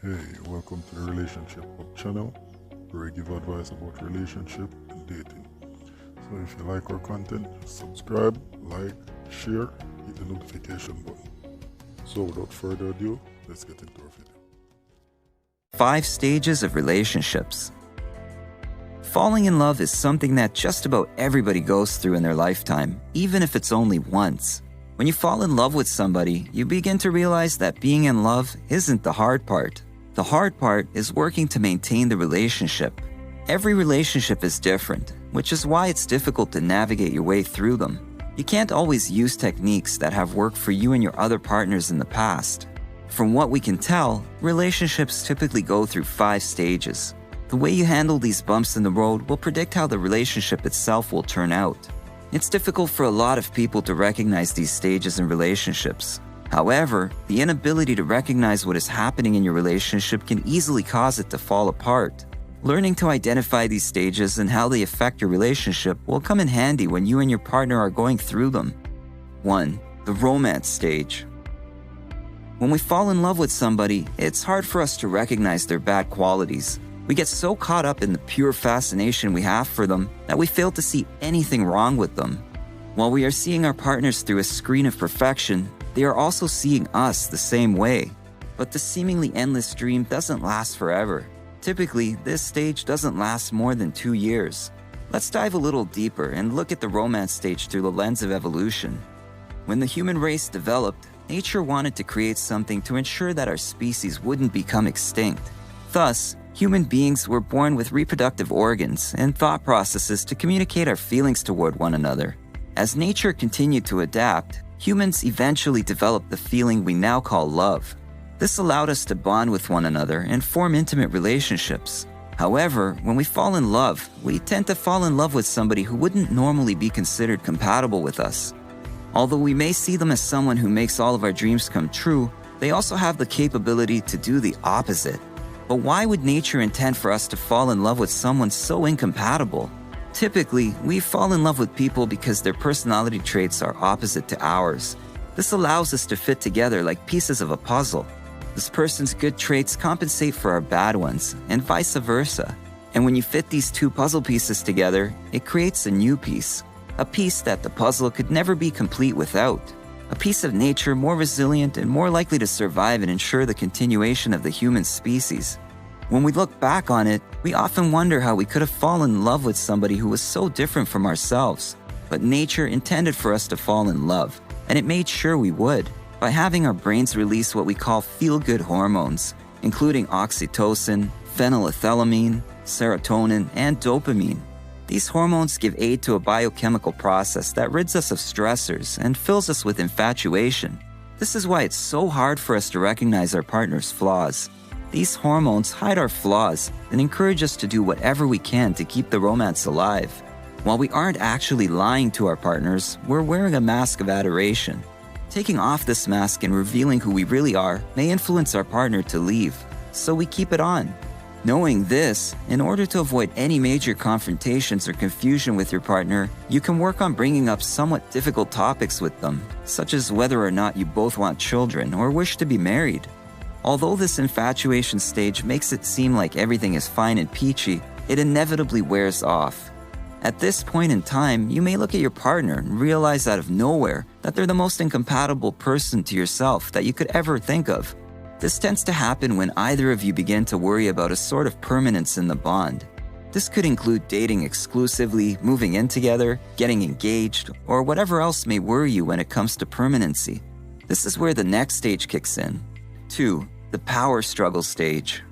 Hey, welcome to the Relationship Hub channel, where I give advice about relationship and dating. So if you like our content, subscribe, like, share, hit the notification button. So without further ado, let's get into our video. 5 stages of relationships. Falling in love is something that just about everybody goes through in their lifetime, even if it's only once. When you fall in love with somebody, you begin to realize that being in love isn't the hard part. The hard part is working to maintain the relationship. Every relationship is different, which is why it's difficult to navigate your way through them. You can't always use techniques that have worked for you and your other partners in the past. From what we can tell, relationships typically go through 5 stages. The way you handle these bumps in the road will predict how the relationship itself will turn out. It's difficult for a lot of people to recognize these stages in relationships. However, the inability to recognize what is happening in your relationship can easily cause it to fall apart. Learning to identify these stages and how they affect your relationship will come in handy when you and your partner are going through them. 1. The romance stage. When we fall in love with somebody, it's hard for us to recognize their bad qualities. We get so caught up in the pure fascination we have for them that we fail to see anything wrong with them. While we are seeing our partners through a screen of perfection, they are also seeing us the same way. But the seemingly endless dream doesn't last forever. Typically, this stage doesn't last more than 2 years. Let's dive a little deeper and look at the romance stage through the lens of evolution. When the human race developed, nature wanted to create something to ensure that our species wouldn't become extinct. Thus, human beings were born with reproductive organs and thought processes to communicate our feelings toward one another. As nature continued to adapt, humans eventually developed the feeling we now call love. This allowed us to bond with one another and form intimate relationships. However, when we fall in love, we tend to fall in love with somebody who wouldn't normally be considered compatible with us. Although we may see them as someone who makes all of our dreams come true, they also have the capability to do the opposite. But why would nature intend for us to fall in love with someone so incompatible? Typically, we fall in love with people because their personality traits are opposite to ours. This allows us to fit together like pieces of a puzzle. This person's good traits compensate for our bad ones, and vice versa. And when you fit these 2 puzzle pieces together, it creates a new piece. A piece that the puzzle could never be complete without. A piece of nature more resilient and more likely to survive and ensure the continuation of the human species. When we look back on it, we often wonder how we could have fallen in love with somebody who was so different from ourselves. But nature intended for us to fall in love, and it made sure we would, by having our brains release what we call feel-good hormones, including oxytocin, phenylethylamine, serotonin, and dopamine. These hormones give aid to a biochemical process that rids us of stressors and fills us with infatuation. This is why it's so hard for us to recognize our partner's flaws. These hormones hide our flaws and encourage us to do whatever we can to keep the romance alive. While we aren't actually lying to our partners, we're wearing a mask of adoration. Taking off this mask and revealing who we really are may influence our partner to leave, so we keep it on. Knowing this, in order to avoid any major confrontations or confusion with your partner, you can work on bringing up somewhat difficult topics with them, such as whether or not you both want children or wish to be married. Although this infatuation stage makes it seem like everything is fine and peachy, it inevitably wears off. At this point in time, you may look at your partner and realize out of nowhere that they're the most incompatible person to yourself that you could ever think of. This tends to happen when either of you begin to worry about a sort of permanence in the bond. This could include dating exclusively, moving in together, getting engaged, or whatever else may worry you when it comes to permanency. This is where the next stage kicks in. 2. The power struggle stage.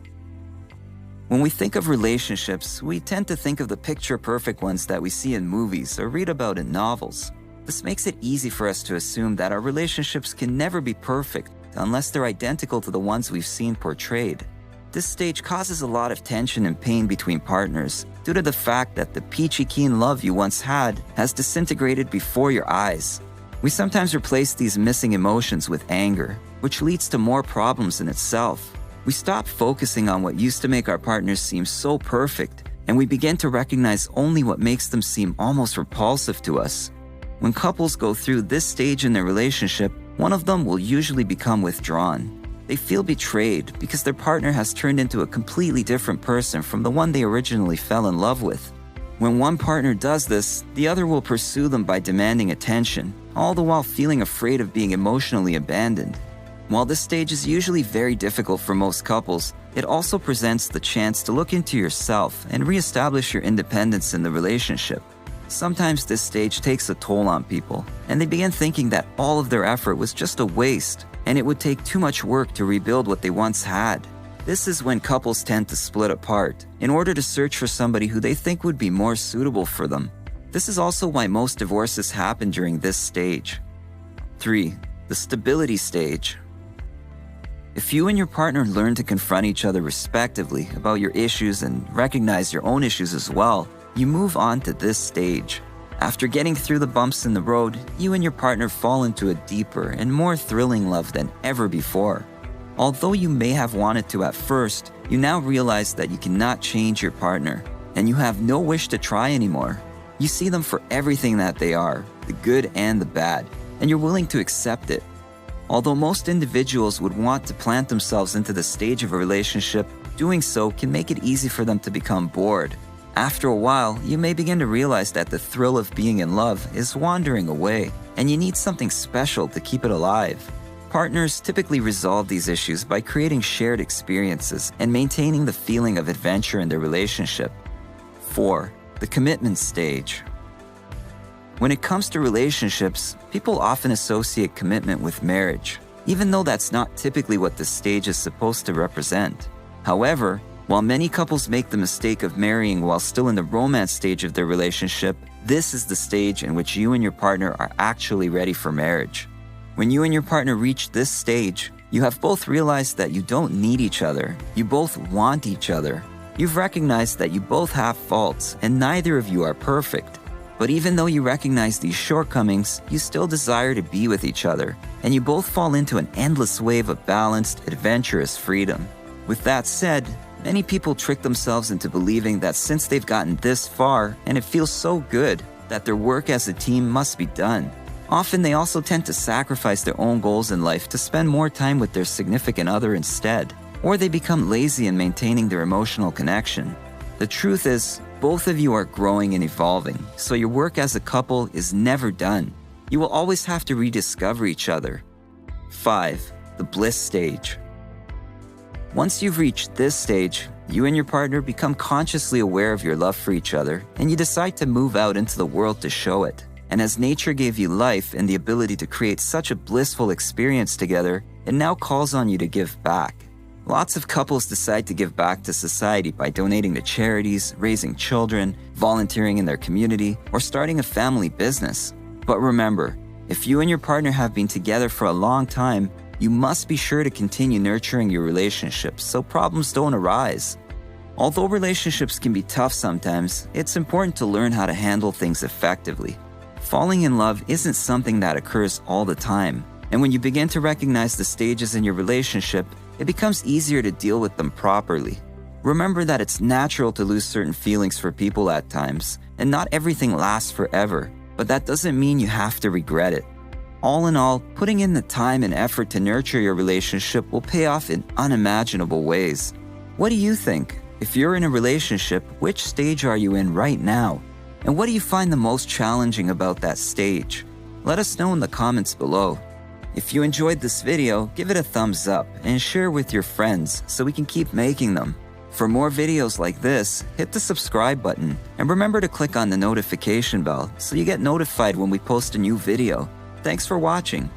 When we think of relationships, we tend to think of the picture-perfect ones that we see in movies or read about in novels. This makes it easy for us to assume that our relationships can never be perfect unless they're identical to the ones we've seen portrayed. This stage causes a lot of tension and pain between partners due to the fact that the peachy keen love you once had has disintegrated before your eyes. We sometimes replace these missing emotions with anger, which leads to more problems in itself. We stop focusing on what used to make our partners seem so perfect, and we begin to recognize only what makes them seem almost repulsive to us. When couples go through this stage in their relationship, one of them will usually become withdrawn. They feel betrayed because their partner has turned into a completely different person from the one they originally fell in love with. When one partner does this, the other will pursue them by demanding attention, all the while feeling afraid of being emotionally abandoned. While this stage is usually very difficult for most couples, it also presents the chance to look into yourself and reestablish your independence in the relationship. Sometimes this stage takes a toll on people, and they begin thinking that all of their effort was just a waste, and it would take too much work to rebuild what they once had. This is when couples tend to split apart in order to search for somebody who they think would be more suitable for them. This is also why most divorces happen during this stage. 3. The stability stage. If you and your partner learn to confront each other respectively about your issues and recognize your own issues as well, you move on to this stage. After getting through the bumps in the road, you and your partner fall into a deeper and more thrilling love than ever before. Although you may have wanted to at first, you now realize that you cannot change your partner, and you have no wish to try anymore. You see them for everything that they are, the good and the bad, and you're willing to accept it. Although most individuals would want to plant themselves into the stage of a relationship, doing so can make it easy for them to become bored. After a while, you may begin to realize that the thrill of being in love is wandering away, and you need something special to keep it alive. Partners typically resolve these issues by creating shared experiences and maintaining the feeling of adventure in their relationship. 4. The commitment stage. When it comes to relationships, people often associate commitment with marriage, even though that's not typically what this stage is supposed to represent. However, while many couples make the mistake of marrying while still in the romance stage of their relationship, this is the stage in which you and your partner are actually ready for marriage. When you and your partner reach this stage, you have both realized that you don't need each other. You both want each other. You've recognized that you both have faults and neither of you are perfect. But even though you recognize these shortcomings, you still desire to be with each other, and you both fall into an endless wave of balanced, adventurous freedom. With that said, many people trick themselves into believing that since they've gotten this far and it feels so good, that their work as a team must be done. Often they also tend to sacrifice their own goals in life to spend more time with their significant other instead, or they become lazy in maintaining their emotional connection. The truth is, both of you are growing and evolving, so your work as a couple is never done. You will always have to rediscover each other. 5. The bliss stage. Once you've reached this stage, you and your partner become consciously aware of your love for each other, and you decide to move out into the world to show it. And as nature gave you life and the ability to create such a blissful experience together, it now calls on you to give back. Lots of couples decide to give back to society by donating to charities, raising children, volunteering in their community, or starting a family business. But remember, if you and your partner have been together for a long time, you must be sure to continue nurturing your relationships so problems don't arise. Although relationships can be tough sometimes, it's important to learn how to handle things effectively. Falling in love isn't something that occurs all the time, and when you begin to recognize the stages in your relationship, it becomes easier to deal with them properly. Remember that it's natural to lose certain feelings for people at times, and not everything lasts forever, but that doesn't mean you have to regret it. All in all, putting in the time and effort to nurture your relationship will pay off in unimaginable ways. What do you think? If you're in a relationship, which stage are you in right now? And what do you find the most challenging about that stage? Let us know in the comments below. If you enjoyed this video, give it a thumbs up and share with your friends so we can keep making them. For more videos like this, hit the subscribe button and remember to click on the notification bell so you get notified when we post a new video. Thanks for watching.